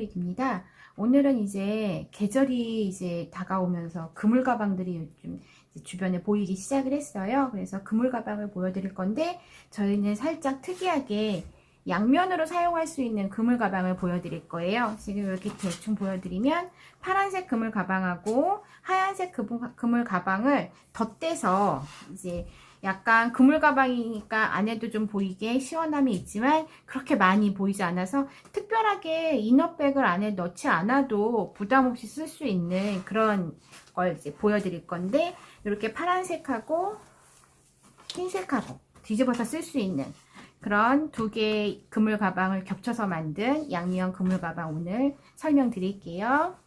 핑크릭입니다. 오늘은 이제 계절이 이제 다가오면서 그물 가방들이 요즘 주변에 보이기 시작을 했어요. 그래서 그물 가방을 보여드릴 건데, 저희는 살짝 특이하게 양면으로 사용할 수 있는 그물 가방을 보여드릴 거예요. 지금 이렇게 대충 보여드리면 파란색 그물 가방하고 하얀색 그물 가방을 덧대서 이제 약간 그물 가방이니까 안에도 좀 보이게 시원함이 있지만 그렇게 많이 보이지 않아서 특별하게 이너백을 안에 넣지 않아도 부담 없이 쓸 수 있는 그런 걸 이제 보여드릴 건데, 이렇게 파란색하고 흰색하고 뒤집어서 쓸 수 있는 그런 두 개의 그물 가방을 겹쳐서 만든 양면 그물 가방 오늘 설명드릴게요.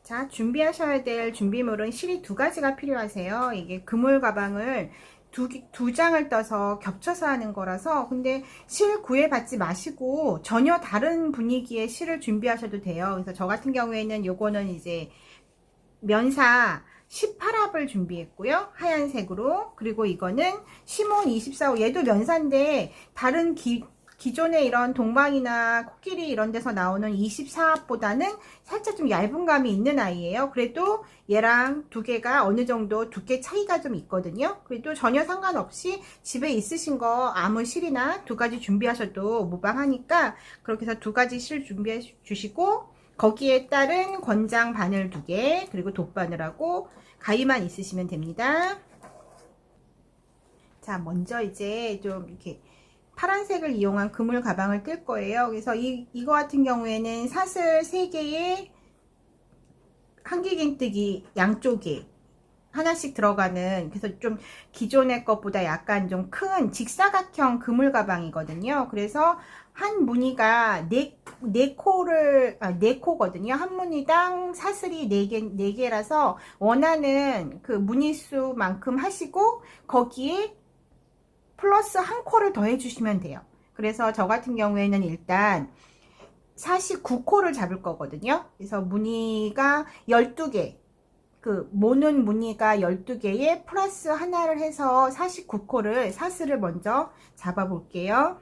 자, 준비하셔야 될 준비물은 실이 두 가지가 필요하세요. 이게 그물 가방을 두 장을 떠서 겹쳐서 하는 거라서, 근데 실 구애받지 마시고 전혀 다른 분위기의 실을 준비하셔도 돼요. 그래서 저 같은 경우에는 요거는 이제 면사 18합을 준비했고요. 하얀색으로. 그리고 이거는 시몬 24호. 얘도 면사인데 다른 기존의 이런 동방이나 코끼리 이런 데서 나오는 24합보다는 살짝 좀 얇은 감이 있는 아이예요. 그래도 얘랑 두 개가 어느 정도 두께 차이가 좀 있거든요. 그래도 전혀 상관없이 집에 있으신 거 아무 실이나 두 가지 준비하셔도 무방하니까 그렇게 해서 두 가지 실 준비해 주시고, 거기에 따른 권장 바늘 2개, 그리고 돗바늘하고 가위만 있으시면 됩니다. 자, 먼저 이제 좀 이렇게 파란색을 이용한 그물 가방을 뜰 거예요. 그래서 이거 같은 경우에는 사슬 3개에 한길긴뜨기 양쪽에 하나씩 들어가는, 그래서 좀 기존의 것보다 약간 좀 큰 직사각형 그물 가방이거든요. 그래서 한 무늬가 네 코거든요. 한 무늬당 사슬이 4개라서 원하는 그 무늬수만큼 하시고 거기에 플러스 한 코를 더 해주시면 돼요. 그래서 저 같은 경우에는 일단 49코를 잡을 거거든요. 그래서 무늬가 12개, 그 모는 무늬가 12개에 플러스 하나를 해서 49코를 사슬을 먼저 잡아 볼게요.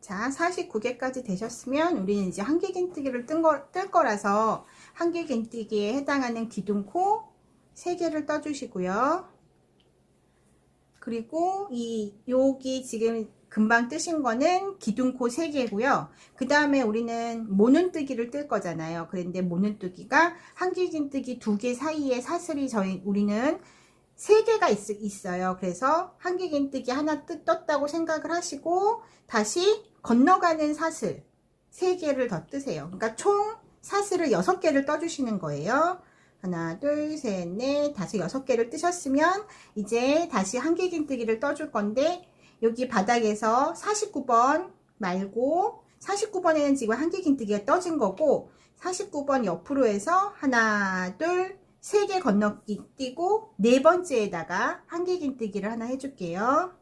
자, 49개까지 되셨으면 우리는 이제 한길긴뜨기를 뜰 거라서 한길긴뜨기에 해당하는 기둥코 3개를 떠주시고요. 그리고 여기 지금 금방 뜨신 거는 기둥코 3개고요. 그 다음에 우리는 모눈뜨기를 뜰 거잖아요. 그런데 모눈뜨기가 한길긴뜨기 2개 사이에 사슬이 우리는 3개가 있어요. 그래서 한길긴뜨기 하나 떴다고 생각을 하시고 다시 건너가는 사슬 3개를 더 뜨세요. 그러니까 총 사슬을 6개를 떠주시는 거예요. 하나, 둘, 셋, 넷, 다섯, 6개를 뜨셨으면 이제 다시 한길긴뜨기를 떠줄 건데, 여기 바닥에서 49번 말고 49번에는 지금 한길긴뜨기가 떠진 거고, 49번 옆으로 해서 하나, 둘, 3개 건너기 띄고 4번째에다가 한길긴뜨기를 하나 해줄게요.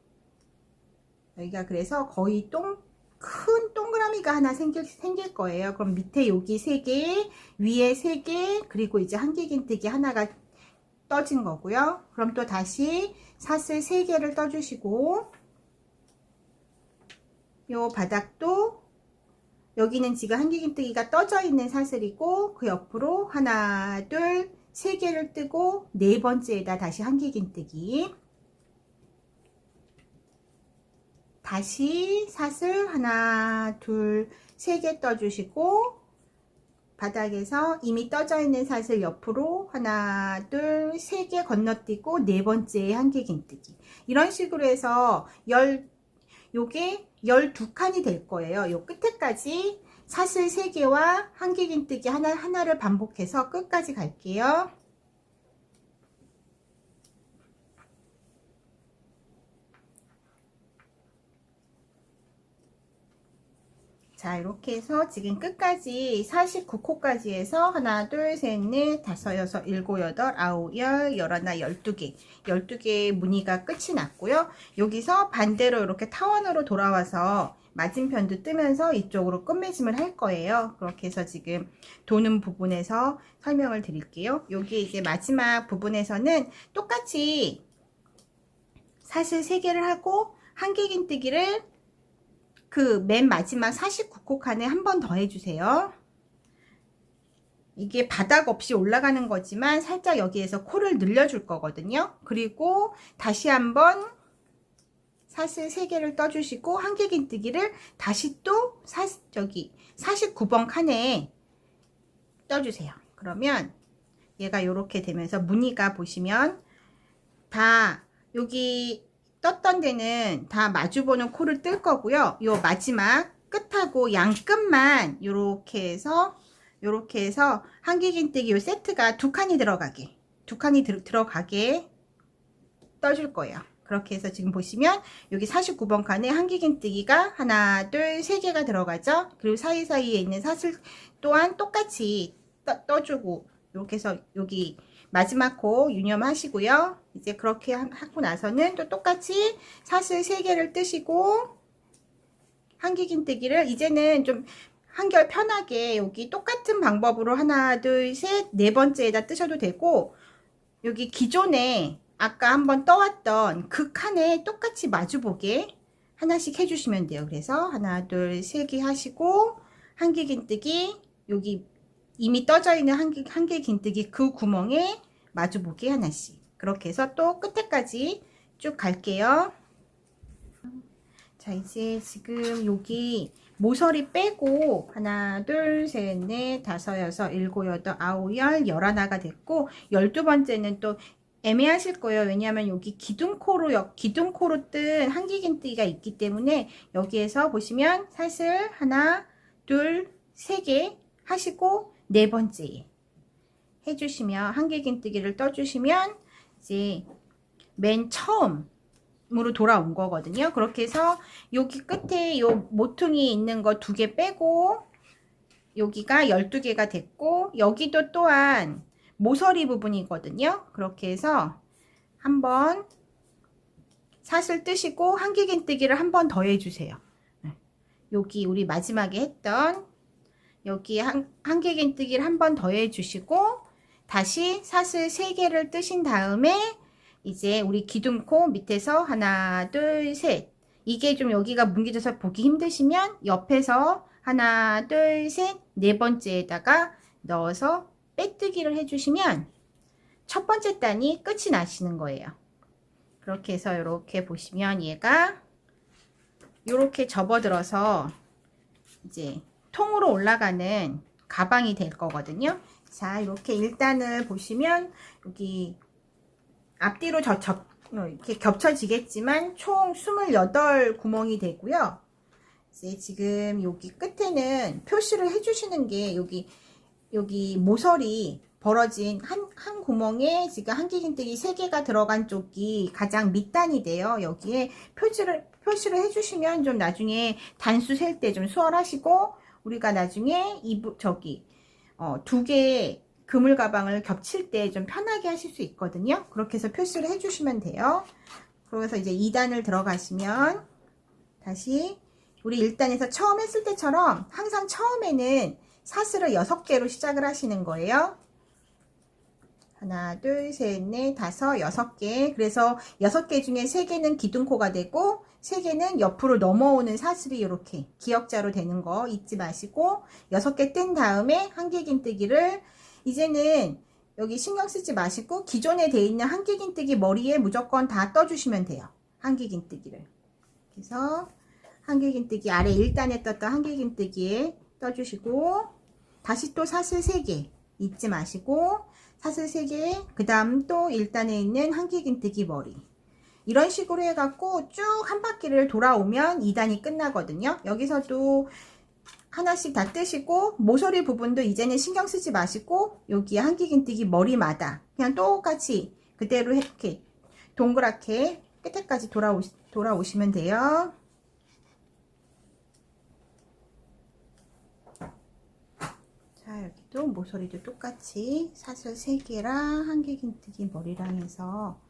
여기가 그래서 거의 큰 동그라미가 하나 생길 거예요. 그럼 밑에 여기 3개, 위에 3개, 그리고 이제 한길긴뜨기 하나가 떠진 거고요. 그럼 또 다시 사슬 3개를 떠주시고, 요 바닥도 여기는 지금 한길긴뜨기가 떠져 있는 사슬이고, 그 옆으로 하나, 둘, 3개를 뜨고 4번째에다 다시 한길긴뜨기, 다시 사슬 하나, 둘, 3개 떠주시고, 바닥에서 이미 떠져 있는 사슬 옆으로 하나, 둘, 3개 건너뛰고 4번째에 한길긴뜨기. 이런 식으로 해서 요게 12칸이 될 거예요. 요 끝에까지 사슬 3개와 한길긴뜨기 하나를 반복해서 끝까지 갈게요. 자, 이렇게 해서 지금 끝까지 49코까지 해서 하나, 둘, 셋, 넷, 다섯, 여섯, 일곱, 여덟, 아홉, 열, 열하나, 12개. 12개의 무늬가 끝이 났고요. 여기서 반대로 이렇게 타원으로 돌아와서 맞은편도 뜨면서 이쪽으로 끝맺음을 할 거예요. 그렇게 해서 지금 도는 부분에서 설명을 드릴게요. 여기 이제 마지막 부분에서는 똑같이 사슬 3개를 하고 한길긴뜨기를 그 맨 마지막 49코 칸에 한 번 더 해주세요. 이게 바닥 없이 올라가는 거지만 살짝 여기에서 코를 늘려줄 거거든요. 그리고 다시 한번 사슬 3개를 떠주시고 한길긴뜨기를 다시 또 49번 칸에 떠주세요. 그러면 얘가 이렇게 되면서 무늬가 보시면 다 여기 떴던 데는 다 마주보는 코를 뜰 거고요. 요 마지막 끝하고 양 끝만 요렇게 해서 한길긴뜨기 요 세트가 2칸이 들어가게 들어가게 떠줄 거예요. 그렇게 해서 지금 보시면 여기 49번 칸에 한길긴뜨기가 하나, 둘, 3개가 들어가죠. 그리고 사이사이에 있는 사슬 또한 똑같이 떠주고 이렇게 해서 여기 마지막 코 유념하시고요. 이제 그렇게 하고 나서는 또 똑같이 사슬 3개를 뜨시고 한길긴뜨기를 이제는 좀 한결 편하게 여기 똑같은 방법으로 하나, 둘, 셋, 네 번째에다 뜨셔도 되고 여기 기존에 아까 한번 떠왔던 그 칸에 똑같이 마주보게 하나씩 해주시면 돼요. 그래서 하나, 둘, 3개 하시고 한길긴뜨기 여기 이미 떠져 있는 한길긴뜨기 그 구멍에 마주보기 하나씩 그렇게 해서 또 끝에까지 쭉 갈게요. 자, 이제 지금 여기 모서리 빼고 하나, 둘, 셋, 넷, 다섯, 여섯, 일곱, 여덟, 아홉, 열, 11가 됐고 12번째는 또 애매하실 거예요. 왜냐하면 여기 기둥코로 뜬 한길긴뜨기가 있기 때문에 여기에서 보시면 사슬 하나, 둘, 3개 하시고 네 번째 해주시면 한길긴뜨기를 떠주시면 이제 맨 처음으로 돌아온 거거든요. 그렇게 해서 여기 끝에 요 모퉁이 있는 거 2개 빼고 여기가 12개가 됐고 여기도 또한 모서리 부분이거든요. 그렇게 해서 한번 사슬 뜨시고 한길긴뜨기를 한 번 더 해주세요. 여기 우리 마지막에 했던 여기 한길긴뜨기를 한 번 더 해주시고 다시 사슬 3개를 뜨신 다음에 이제 우리 기둥코 밑에서 하나, 둘, 셋 이게 좀 여기가 뭉개져서 보기 힘드시면 옆에서 하나, 둘, 셋 네 번째에다가 넣어서 빼뜨기를 해주시면 첫 번째 단이 끝이 나시는 거예요. 그렇게 해서 이렇게 보시면 얘가 이렇게 접어들어서 이제 통으로 올라가는 가방이 될 거거든요. 자, 이렇게 1단을 보시면 여기 앞뒤로 이렇게 겹쳐지겠지만 총 28 구멍이 되고요. 이제 지금 여기 끝에는 표시를 해주시는 게 여기 모서리 벌어진 한 구멍에 지금 한길긴뜨기 3개가 들어간 쪽이 가장 밑단이 돼요. 여기에 표시를 해주시면 좀 나중에 단수 셀 때 좀 수월하시고 우리가 나중에 2개의 그물 가방을 겹칠 때 좀 편하게 하실 수 있거든요. 그렇게 해서 표시를 해주시면 돼요. 그래서 이제 2단을 들어가시면 다시 우리 1단에서 처음 했을 때처럼 항상 처음에는 사슬을 6개로 시작을 하시는 거예요. 하나, 둘, 셋, 넷, 다섯, 6개. 그래서 6개 중에 3개는 기둥코가 되고 3개는 옆으로 넘어오는 사슬이 이렇게 기역자로 되는 거 잊지 마시고 6개 뜬 다음에 한길긴뜨기를 이제는 여기 신경 쓰지 마시고 기존에 돼 있는 한길긴뜨기 머리에 무조건 다 떠주시면 돼요. 한길긴뜨기를. 그래서 한길긴뜨기 아래 1단에 떴던 한길긴뜨기에 떠주시고 다시 또 사슬 3개 잊지 마시고 사슬 3개 그 다음 또 1단에 있는 한길긴뜨기 머리 이런 식으로 해갖고 쭉 한 바퀴를 돌아오면 2단이 끝나거든요. 여기서도 하나씩 다 뜨시고 모서리 부분도 이제는 신경 쓰지 마시고 여기 한길긴뜨기 머리마다 그냥 똑같이 그대로 이렇게 동그랗게 끝에까지 돌아오시면 돼요. 자, 여기도 모서리도 똑같이 사슬 3개랑 한길긴뜨기 머리랑 해서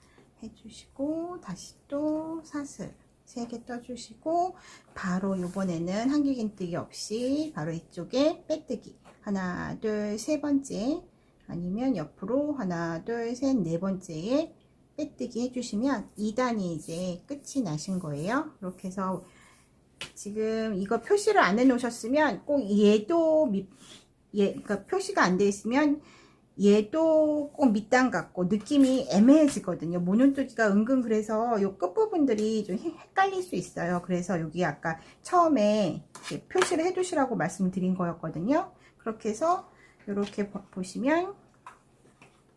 해주시고 다시 또 사슬 3개 떠주시고 바로 요번에는 한길긴뜨기 없이 바로 이쪽에 빼뜨기 하나 둘 세 번째 아니면 옆으로 하나 둘 셋 네 번째에 빼뜨기 해주시면 2단이 이제 끝이 나신 거예요. 이렇게 해서 지금 이거 표시를 안 해 놓으셨으면 꼭 얘도 그러니까 표시가 안 돼 있으면 얘도 꼭 밑단 같고 느낌이 애매해지거든요. 모눈뜨기가 은근 그래서 요 끝부분들이 좀 헷갈릴 수 있어요. 그래서 여기 아까 처음에 표시를 해 두시라고 말씀드린 거였거든요. 그렇게 해서 이렇게 보시면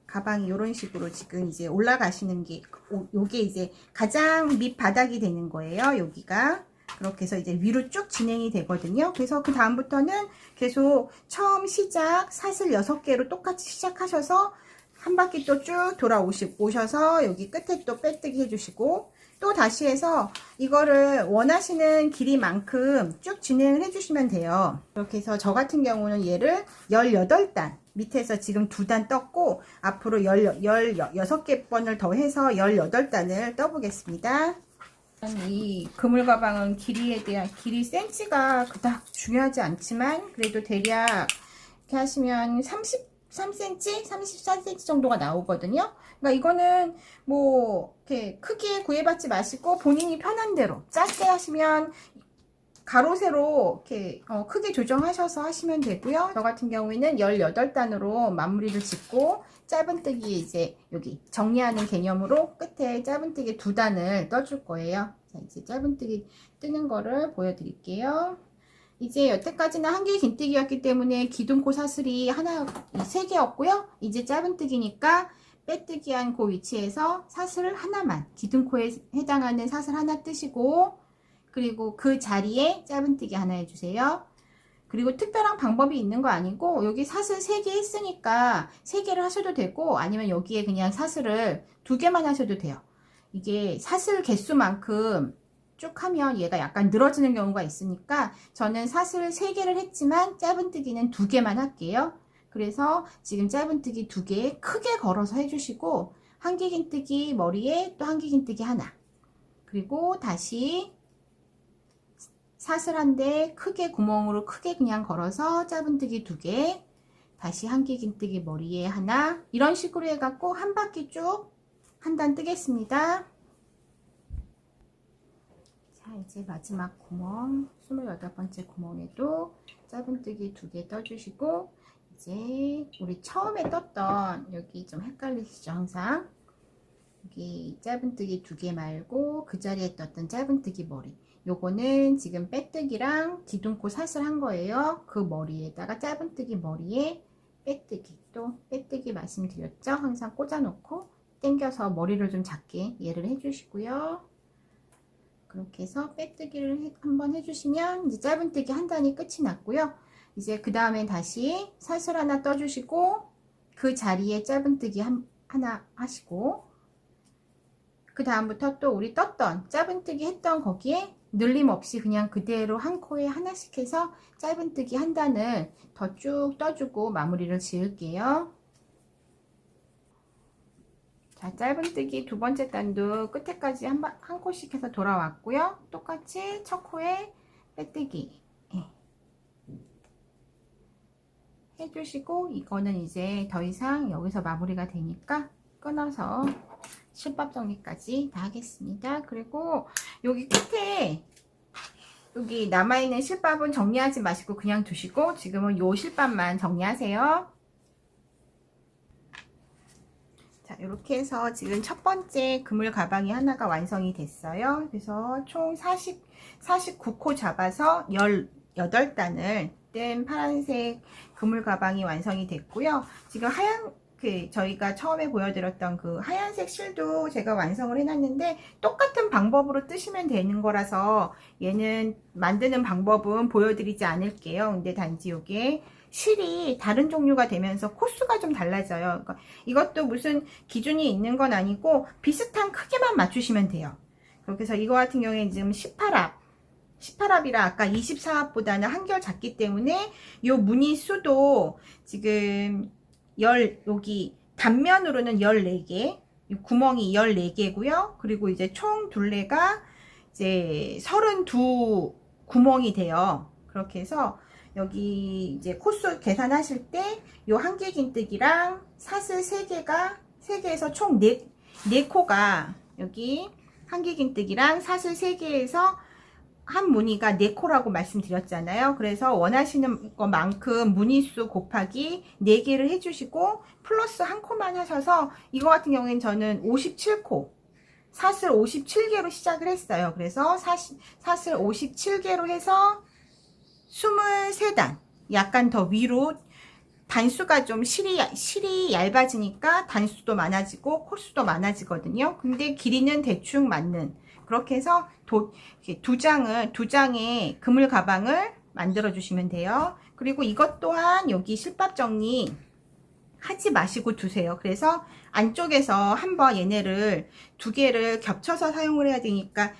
가방이 이런 식으로 지금 이제 올라가시는 게 요게 이제 가장 밑바닥이 되는 거예요. 여기가 그렇게 해서 이제 위로 쭉 진행이 되거든요. 그래서 그 다음부터는 계속 처음 시작 사슬 6개로 똑같이 시작하셔서 한 바퀴 또 쭉 돌아오셔서 여기 끝에 또 빼뜨기 해주시고 또 다시 해서 이거를 원하시는 길이만큼 쭉 진행을 해주시면 돼요. 이렇게 해서 저 같은 경우는 얘를 18단 밑에서 지금 2단 떴고 앞으로 16개 번을 더 해서 18단을 떠보겠습니다. 이 그물 가방은 길이에 대한 길이 센치가 그닥 중요하지 않지만 그래도 대략 이렇게 하시면 33cm, 34cm 정도가 나오거든요. 그러니까 이거는 뭐 이렇게 크게 구애받지 마시고 본인이 편한 대로 짧게 하시면 가로 세로 이렇게 크게 조정하셔서 하시면 되고요. 저 같은 경우에는 18단으로 마무리를 짓고 짧은뜨기 이제 여기 정리하는 개념으로 끝에 짧은뜨기 2단을 떠줄 거예요. 자, 이제 짧은뜨기 뜨는 거를 보여드릴게요. 이제 여태까지는 한길긴뜨기였기 때문에 기둥코 사슬이 3개였고요. 이제 짧은뜨기니까 빼뜨기한 그 위치에서 사슬 하나만 기둥코에 해당하는 사슬 하나 뜨시고 그리고 그 자리에 짧은뜨기 하나 해주세요. 그리고 특별한 방법이 있는 거 아니고 여기 사슬 3개 했으니까 3개를 하셔도 되고 아니면 여기에 그냥 사슬을 2개만 하셔도 돼요. 이게 사슬 개수만큼 쭉 하면 얘가 약간 늘어지는 경우가 있으니까 저는 사슬 3개를 했지만 짧은뜨기는 2개만 할게요. 그래서 지금 짧은뜨기 2개 크게 걸어서 해주시고 한길긴뜨기 머리에 또 한길긴뜨기 하나 그리고 다시 사슬 한 대 크게 구멍으로 크게 그냥 걸어서 짧은뜨기 2개 다시 한길긴뜨기 머리에 하나 이런 식으로 해갖고 한 바퀴 쭉 한 단 뜨겠습니다. 자 이제 마지막 구멍 28번째 구멍에도 짧은뜨기 2개 떠주시고 이제 우리 처음에 떴던 여기 좀 헷갈리시죠 항상 여기 짧은뜨기 2개 말고 그 자리에 떴던 짧은뜨기 머리 요거는 지금 빼뜨기랑 기둥코 사슬 한 거예요. 그 머리에다가 짧은뜨기 머리에 빼뜨기 또 빼뜨기 말씀드렸죠. 항상 꽂아 놓고 당겨서 머리를 좀 작게 얘를 해주시고요. 그렇게 해서 빼뜨기를 한번 해주시면 이제 짧은뜨기 한 단이 끝이 났고요. 이제 그 다음에 다시 사슬 하나 떠주시고 그 자리에 짧은뜨기 하나 하시고 그 다음부터 또 우리 떴던 짧은뜨기 했던 거기에 늘림 없이 그냥 그대로 한 코에 하나씩 해서 짧은뜨기 한 단을 더 쭉 떠주고 마무리를 지을게요. 자, 짧은뜨기 2번째 단도 끝에까지 한 코씩 해서 돌아왔고요. 똑같이 첫 코에 빼뜨기 해주시고 이거는 이제 더 이상 여기서 마무리가 되니까 끊어서 실밥 정리까지 다 하겠습니다. 그리고 여기 끝에 여기 남아있는 실밥은 정리하지 마시고 그냥 두시고 지금은 요 실밥만 정리하세요. 자, 이렇게 해서 지금 첫 번째 그물 가방이 하나가 완성이 됐어요. 그래서 총 49코 잡아서 18단을 뜬 파란색 그물 가방이 완성이 됐고요. 지금 하얀 저희가 처음에 보여드렸던 그 하얀색 실도 제가 완성을 해놨는데 똑같은 방법으로 뜨시면 되는 거라서 얘는 만드는 방법은 보여드리지 않을게요. 근데 단지 이게 실이 다른 종류가 되면서 코수가 좀 달라져요. 그러니까 이것도 무슨 기준이 있는 건 아니고 비슷한 크기만 맞추시면 돼요. 그렇게 해서 이거 같은 경우에 지금 18합이라 아까 24합보다는 한결 작기 때문에 이 무늬 수도 지금 여기 단면으로는 14개, 구멍이 14개고요. 그리고 이제 총 둘레가 이제 32 구멍이 돼요. 그렇게 해서 여기 이제 코수 계산하실 때 요 한길긴뜨기랑 사슬 3개에서 총 4코가 여기 한길긴뜨기랑 사슬 3개에서 한 무늬가 4코라고 말씀드렸잖아요. 그래서 원하시는 것만큼 무늬수 곱하기 4개를 해주시고 플러스 1코만 하셔서 이거 같은 경우에는 저는 57코 사슬 57개로 시작을 했어요. 그래서 사슬 57개로 해서 23단 약간 더 위로 단수가 좀 실이 얇아지니까 단수도 많아지고 코수도 많아지거든요. 근데 길이는 대충 맞는 그렇게 해서 두 장의 그물 가방을 만들어 주시면 돼요. 그리고 이것 또한 여기 실밥 정리 하지 마시고 두세요. 그래서 안쪽에서 한번 얘네를 2개를 겹쳐서 사용을 해야 되니까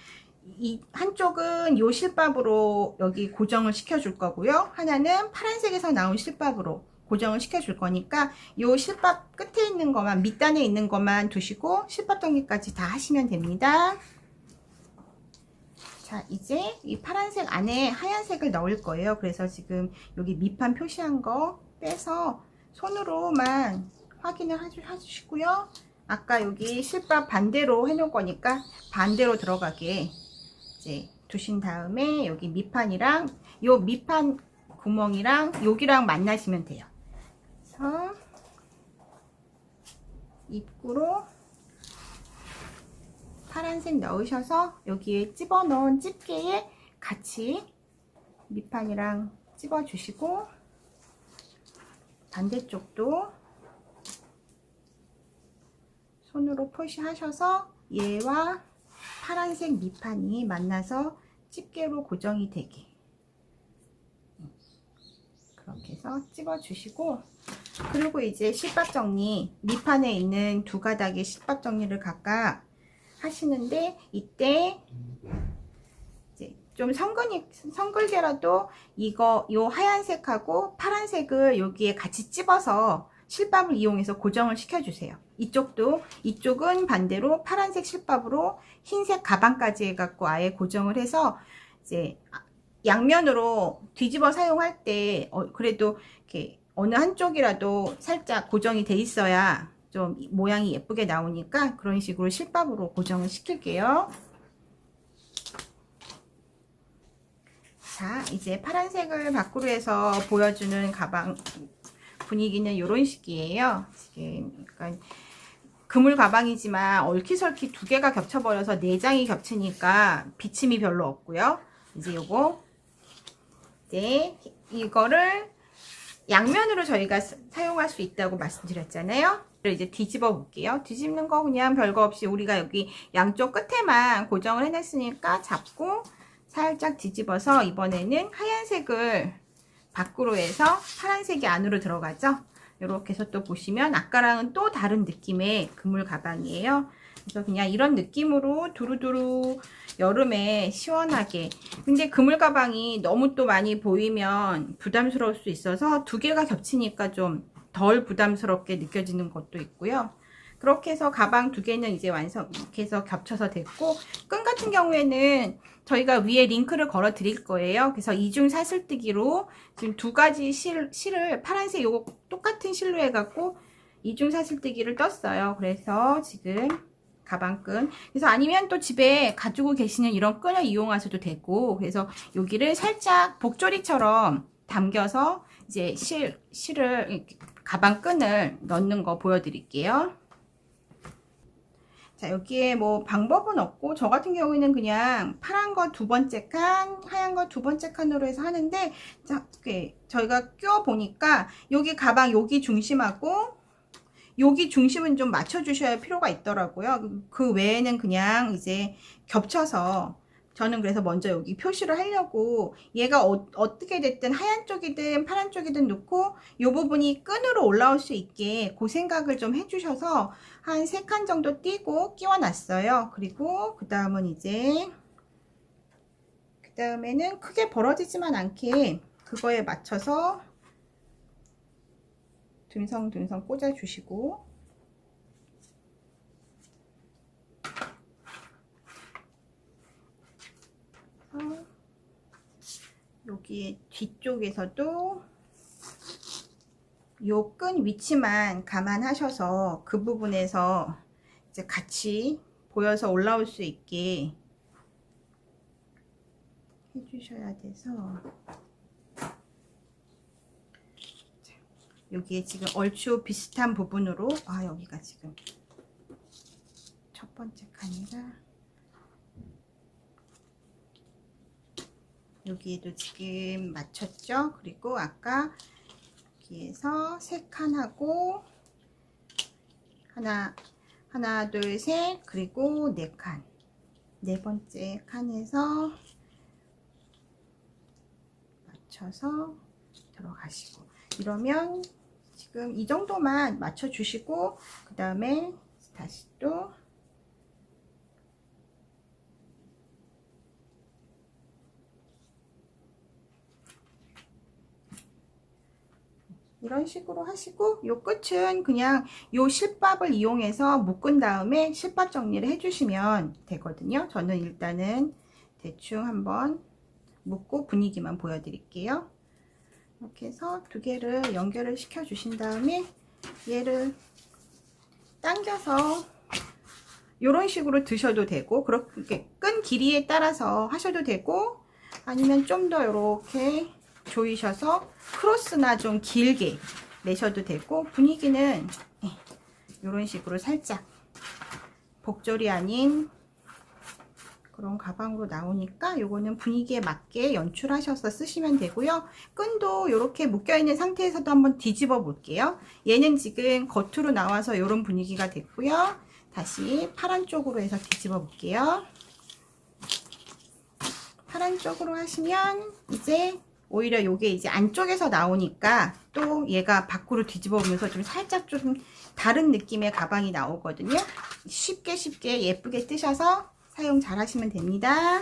이 한쪽은 요 실밥으로 여기 고정을 시켜 줄 거고요. 하나는 파란색에서 나온 실밥으로 고정을 시켜 줄 거니까 요 실밥 끝에 있는 것만 밑단에 있는 것만 두시고 실밥 정리까지 다 하시면 됩니다. 자, 이제 이 파란색 안에 하얀색을 넣을 거예요. 그래서 지금 여기 밑판 표시한 거 빼서 손으로만 확인을 해주시고요. 아까 여기 실밥 반대로 해놓을 거니까 반대로 들어가게 이제 두신 다음에 여기 밑판이랑 요 밑판 구멍이랑 여기랑 만나시면 돼요. 그래서 입구로 파란색 넣으셔서 여기에 집어넣은 집게에 같이 밑판이랑 집어 주시고 반대쪽도 손으로 표시하셔서 얘와 파란색 밑판이 만나서 집게로 고정이 되게 그렇게 해서 집어 주시고 그리고 이제 실밥 정리 밑판에 있는 2가닥의 실밥 정리를 각각 하시는데 이때 이제 좀 성글게라도 요 하얀색하고 파란색을 여기에 같이 집어서 실밥을 이용해서 고정을 시켜 주세요. 이쪽은 반대로 파란색 실밥으로 흰색 가방까지 해갖고 아예 고정을 해서 이제 양면으로 뒤집어 사용할 때 그래도 이렇게 어느 한쪽이라도 살짝 고정이 돼 있어야 좀 모양이 예쁘게 나오니까 그런 식으로 실밥으로 고정을 시킬게요. 자, 이제 파란색을 밖으로 해서 보여주는 가방 분위기는 이런 식이에요. 지금 약간 그물 가방이지만 얼키설키 2개가 겹쳐버려서 4장이 겹치니까 비침이 별로 없고요. 이제 요거 이제 이거를 양면으로 저희가 사용할 수 있다고 말씀드렸잖아요. 이제 뒤집어 볼게요. 뒤집는 거 그냥 별거 없이 우리가 여기 양쪽 끝에만 고정을 해놨으니까 잡고 살짝 뒤집어서 이번에는 하얀색을 밖으로 해서 파란색이 안으로 들어가죠. 이렇게 해서 또 보시면 아까랑은 또 다른 느낌의 그물 가방이에요. 그래서 그냥 이런 느낌으로 두루두루 여름에 시원하게. 근데 그물 가방이 너무 또 많이 보이면 부담스러울 수 있어서 2개가 겹치니까 좀 덜 부담스럽게 느껴지는 것도 있고요. 그렇게 해서 가방 2개는 이제 완성해서 겹쳐서 됐고, 끈 같은 경우에는 저희가 위에 링크를 걸어 드릴 거예요. 그래서 이중 사슬뜨기로 지금 2가지 실을 파란색 요거 똑같은 실로 해갖고 이중 사슬뜨기를 떴어요. 그래서 지금 가방끈. 그래서 아니면 또 집에 가지고 계시는 이런 끈을 이용하셔도 되고, 그래서 여기를 살짝 복조리처럼 당겨서 이제 실을 가방끈을 넣는 거 보여드릴게요. 자, 여기에 뭐 방법은 없고 저 같은 경우에는 그냥 파란 거 2번째 칸, 하얀 거 2번째 칸으로 해서 하는데, 자, 저희가 껴 보니까 여기 가방 여기 중심하고 여기 중심은 좀 맞춰 주셔야 필요가 있더라고요. 그 외에는 그냥 이제 겹쳐서 저는 그래서 먼저 여기 표시를 하려고 얘가 어떻게 됐든 하얀 쪽이든 파란 쪽이든 놓고 이 부분이 끈으로 올라올 수 있게 그 생각을 좀 해주셔서 한 3칸 정도 띄고 끼워 놨어요. 그리고 그 다음은 이제 그 다음에는 크게 벌어지지만 않게 그거에 맞춰서 듬성듬성 꽂아 주시고, 여기에 뒤쪽에서도 요 끈 위치만 감안하셔서 그 부분에서 이제 같이 보여서 올라올 수 있게 해주셔야 돼서, 여기에 지금 얼추 비슷한 부분으로, 여기가 지금 첫 번째 칸이라 여기에도 지금 맞췄죠. 그리고 아까 여기에서 세 칸하고 하나 둘 셋, 그리고 네 칸, 네 번째 칸에서 맞춰서 들어가시고, 이러면 지금 이 정도만 맞춰 주시고, 그 다음에 다시 또 이런 식으로 하시고, 요 끝은 그냥 요 실밥을 이용해서 묶은 다음에 실밥 정리를 해주시면 되거든요. 저는 일단은 대충 한번 묶고 분위기만 보여드릴게요. 이렇게 해서 두 개를 연결을 시켜 주신 다음에 얘를 당겨서 이런 식으로 드셔도 되고, 그렇게 끈 길이에 따라서 하셔도 되고, 아니면 좀 더 이렇게 조이셔서 크로스나 좀 길게 내셔도 되고, 분위기는 이런 식으로 살짝 복절이 아닌 그런 가방으로 나오니까 요거는 분위기에 맞게 연출하셔서 쓰시면 되고요. 끈도 이렇게 묶여 있는 상태에서도 한번 뒤집어 볼게요. 얘는 지금 겉으로 나와서 이런 분위기가 됐고요. 다시 파란 쪽으로 해서 뒤집어 볼게요. 파란 쪽으로 하시면 이제 오히려 요게 이제 안쪽에서 나오니까 또 얘가 밖으로 뒤집어 보면서 좀 살짝 좀 다른 느낌의 가방이 나오거든요. 쉽게 예쁘게 뜨셔서 사용 잘 하시면 됩니다.